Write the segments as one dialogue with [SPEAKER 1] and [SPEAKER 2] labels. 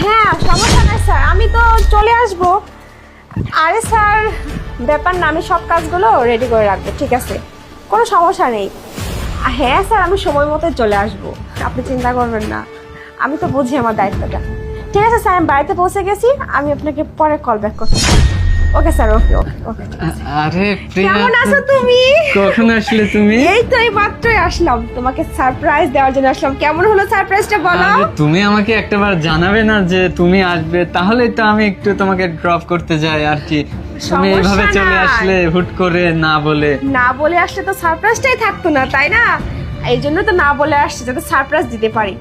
[SPEAKER 1] হ্যাঁ সমস্যা নাই স্যার, আমি তো চলে আসব। আরে স্যার ব্যাপার না, আমি সব কাজগুলো রেডি করে রাখবো, ঠিক আছে, কোনো সমস্যা নেই। হ্যাঁ স্যার আমি সময় মতো চলে আসব, আপনি চিন্তা করবেন না, আমি তো বুঝি আমার দায়িত্বটা। ঠিক আছে স্যার, আমি বাড়িতে পৌঁছে গেছি, আমি আপনাকে পরে কল ব্যাক করছি। ওকে স্যার, ওকে ওকে ওকে।
[SPEAKER 2] আরে প্রিয়া,
[SPEAKER 1] কেমন আছো তুমি?
[SPEAKER 2] কখন আসলে তুমি?
[SPEAKER 1] এই তো এই মাত্রই আসলাম, তোমাকে সারপ্রাইজ দেওয়ার জন্য আসলাম। কেমন হলো সারপ্রাইজটা বলো?
[SPEAKER 2] আরে তুমি আমাকে একটাবার জানাবে না যে তুমি আসবে? তাহলেই তো আমি একটু তোমাকে ড্রপ করতে যাই আর কি। তুমি
[SPEAKER 1] সমস্যা
[SPEAKER 2] এইভাবে চলে
[SPEAKER 1] নাই।
[SPEAKER 2] আসলে হুট করে না বলে।
[SPEAKER 1] না বলে আসলে তো সারপ্রাইজটাই থাকতো না, তাই না? এই জন্য তো না বলে আসছি, যাতে সারপ্রাইজ দিতে পারি।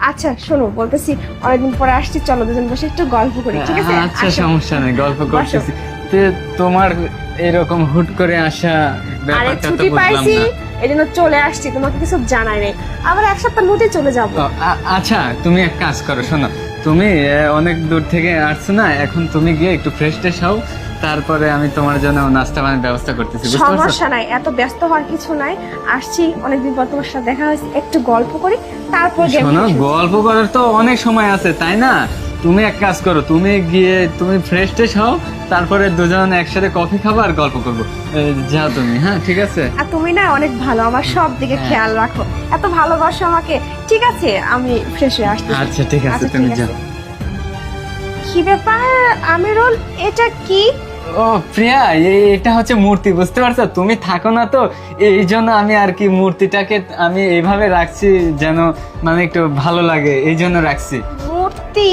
[SPEAKER 1] আচ্ছা শোনো, বলতেছি অনেকদিন পরে আসছি, চলো দুজন বসে একটু গল্প করি, ঠিক আছে?
[SPEAKER 2] আচ্ছা
[SPEAKER 1] আসো।
[SPEAKER 2] সমস্যা নেই, গল্প
[SPEAKER 1] বসো।
[SPEAKER 2] করতেছি। তো তোমার এরকম হুট করে আসা
[SPEAKER 1] আরে
[SPEAKER 2] ব্যাপারটা তো
[SPEAKER 1] ছুটি
[SPEAKER 2] বুঝলাম
[SPEAKER 1] পাইছি
[SPEAKER 2] না।
[SPEAKER 1] এই জন্য চলে আসছি, তোমাকে কিছু জানাই নেই। আবার এক সপ্তাহ মধ্যে চলে যাবো।
[SPEAKER 2] আচ্ছা তুমি এক কাজ করো, শোনো, তুমি অনেক দূর থেকে আসছো না, এখন তুমি গিয়ে একটু ফ্রেশ ট্রেশ হও, তারপরে আমি তোমার জন্য নাস্তা পানির ব্যবস্থা করতেছি, বুঝতে পারছো?
[SPEAKER 1] সমস্যা নাই, এত ব্যস্ত হওয়ার কিছু নাই। আসছি অনেকদিন পর, তোমার সাথে দেখা হয়েছে, একটু গল্প করি তারপর গেম
[SPEAKER 2] শোনো, গল্প করার তো অনেক সময় আছে, তাই না? তুমি এক কাজ করো, তুমি গিয়ে তুমি ফ্রেশ ট্রেশ হও, তারপরে দুজন একসাথে কফি খাবো আর গল্প করবো। যাও তুমি, হ্যাঁ ঠিক আছে।
[SPEAKER 1] আর তুমি না অনেক ভালো, আমার সব দিকে
[SPEAKER 2] হ্যাঁ।
[SPEAKER 1] খেয়াল রাখো, এত ভালোবাসো আমাকে। ঠিক আছে আমি ফ্রেশ হয়ে আসছি।
[SPEAKER 2] আচ্ছা ঠিক আছে, তুমি যাও।
[SPEAKER 1] কি ব্যাপার আমিরুল, এটা কি?
[SPEAKER 2] ও প্রিয়া, এটা হচ্ছে মূর্তি, বুঝতে পারছো? তুমি থাকো না তো, এই জন্য আমি আর কি মূর্তিটাকে আমি এইভাবে রাখছি যেন মানে একটু ভালো লাগে, এই জন্য রাখছি।
[SPEAKER 1] মূর্তি?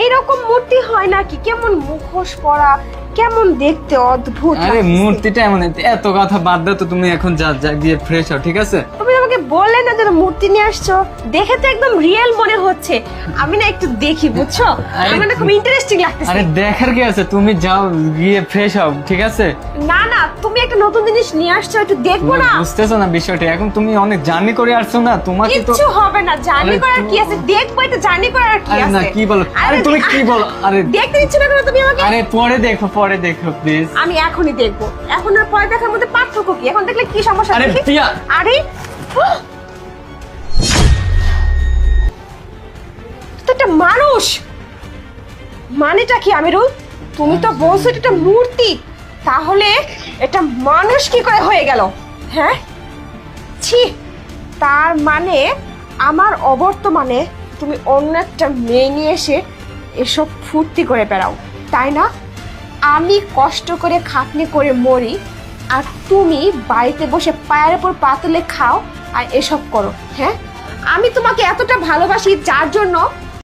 [SPEAKER 1] এইরকম মূর্তি হয় নাকি? কেমন মুখোশ পরা, কেমন দেখতে অদ্ভুত
[SPEAKER 2] আরে
[SPEAKER 1] লাগছে।
[SPEAKER 2] মূর্তিটা এমন, এত কথা বাদ দাও তো, তুমি এখন যা গিয়ে ফ্রেশ হও, ঠিক আছে?
[SPEAKER 1] তুমি আমাকে বললে না যে মূর্তি নিয়ে আসছো, দেখে তো একদম রিয়েল মনে হচ্ছে। আমি না একটু দেখি, বুঝছো,
[SPEAKER 2] আরে-
[SPEAKER 1] আমার না খুব ইন্টারেস্টিং লাগতেছে।
[SPEAKER 2] আরে দেখার কি আছে, তুমি যাও গিয়ে ফ্রেশ হও, ঠিক আছে?
[SPEAKER 1] না না, তুমি একটা নতুন জিনিস নিয়ে আসছো, একটু দেখবো
[SPEAKER 2] তুমি
[SPEAKER 1] না?
[SPEAKER 2] বুঝতেছো না বিষয়টা? এখন তুমি অনেক জার্নি করে আসছো না, তোমাকে তো।
[SPEAKER 1] কিচ্ছু হবে না, জার্নি
[SPEAKER 2] আরে
[SPEAKER 1] করার কি
[SPEAKER 2] তো-
[SPEAKER 1] আছে? দেখবো, এটা জার্নি করার কি
[SPEAKER 2] আরে না,
[SPEAKER 1] আছে?
[SPEAKER 2] কি বলো? আরে তুমি কি বলো? আরে
[SPEAKER 1] দেখতে দিচ্ছ না কেন তুমি আমাকে?
[SPEAKER 2] আরে পরে দেখো, পরে দেখো প্লিজ।
[SPEAKER 1] আমি এখনই দেখবো, এখন আর পরে দেখার মধ্যে পার্থক্য কি? এখন দেখলে কি সমস্যা?
[SPEAKER 2] আরে
[SPEAKER 1] দেখি।
[SPEAKER 2] প্রিয়া।
[SPEAKER 1] আরে উহ! তো একটা মানুষ, মানেটা কি আমিরুল? তুমি তো বলছো এটা একটা মূর্তি, তাহলে এটা মানুষ কি করে হয়ে গেল? হ্যাঁ, ছি, তার মানে আমার অবর্তমানে তুমি অন্য একটা মেয়ে নিয়ে এসে এসব ফুর্তি করে বেড়াও, তাই না? আমি কষ্ট করে খাটনি করে মরি, আর তুমি বাড়িতে বসে পায়ের উপর পা তুলে খাও আর এসব করো। হ্যাঁ, আমি তোমাকে এতটা ভালোবাসি যার জন্য